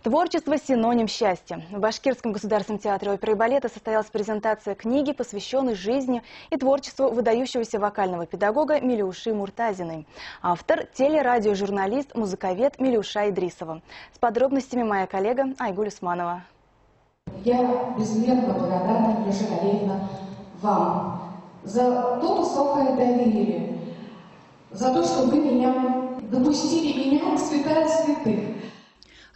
Творчество – синоним счастья. В Башкирском государственном театре оперы и балета состоялась презентация книги, посвященной жизни и творчеству выдающегося вокального педагога Милюши Муртазиной. Автор – телерадиожурналист, музыковед Милюша Идрисова. С подробностями моя коллега Айгуль Усманова. Я безмерно благодарна, Милюша Галеевна, вам за то высокое доверие, за то, что вы допустили меня к святая святых.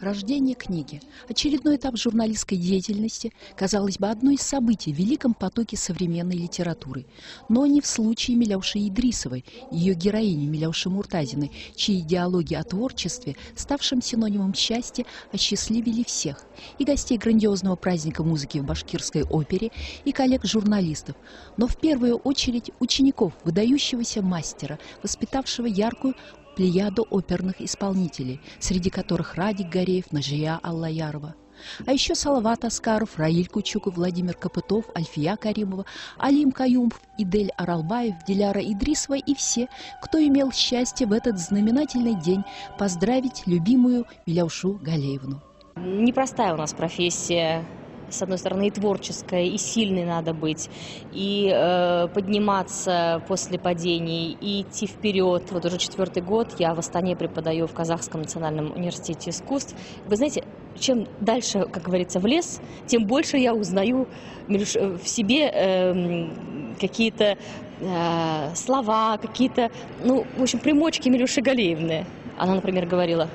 Рождение книги. Очередной этап журналистской деятельности, казалось бы, одно из событий в великом потоке современной литературы. Но не в случае Милюши Идрисовой, ее героини Милюши Муртазиной, чьи диалоги о творчестве, ставшим синонимом счастья, осчастливили всех. И гостей грандиозного праздника музыки в Башкирской опере, и коллег-журналистов. Но в первую очередь учеников выдающегося мастера, воспитавшего яркую плеяду оперных исполнителей, среди которых Радик Гореев, Нажия Аллаярова. А еще Салават Аскаров, Раиль Кучуков, Владимир Копытов, Альфия Каримова, Алим Каюмов, Идель Аралбаев, Диляра Идрисова и все, кто имел счастье в этот знаменательный день поздравить любимую Милюшу Галеевну. Непростая у нас профессия. С одной стороны, и творческая, и сильной надо быть, и подниматься после падений, и идти вперед. Вот уже 4-й год я в Астане преподаю в Казахском национальном университете искусств. Вы знаете, чем дальше, как говорится, в лес, тем больше я узнаю в себе какие-то слова, какие-то, в общем, примочки Милюши Галеевны. Она, например, говорила: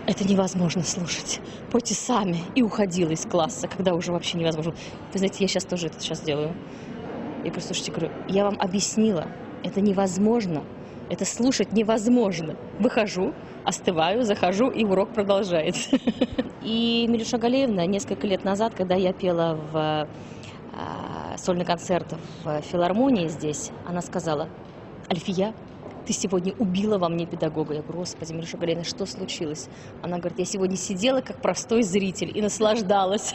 это невозможно слушать. Пойте сами. И уходила из класса, когда уже вообще невозможно. Вы знаете, я сейчас тоже это делаю. Я говорю: слушайте, я вам объяснила, это невозможно. Это слушать невозможно. Выхожу, остываю, захожу, и урок продолжается. И Милюша Галеевна несколько лет назад, когда я пела в сольный концерт в филармонии здесь, она сказала: Альфия, ты сегодня убила во мне педагога. Я говорю: Господи, Милюша Галеевна, что случилось? Она говорит: я сегодня сидела как простой зритель и наслаждалась.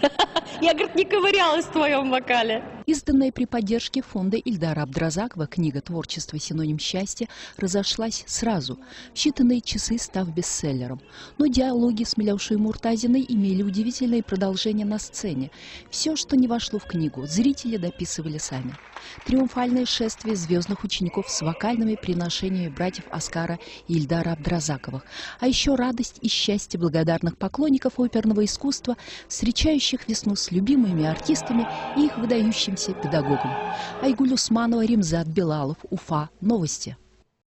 Я, говорит, не ковырялась в твоем вокале. Изданная при поддержке фонда Ильдара Абдразакова книга «Творчество. Синоним счастья» разошлась сразу, в считанные часы став бестселлером. Но диалоги с Милюшей Муртазиной имели удивительное продолжение на сцене. Все, что не вошло в книгу, зрители дописывали сами. Триумфальное шествие звездных учеников с вокальными приношениями братьев Аскара и Ильдара Абдразаковых. А еще радость и счастье благодарных поклонников оперного искусства, встречающих весну с любимыми артистами и их выдающимся педагогом. Айгуль Усманова, Римзат Белалов, Уфа. Новости.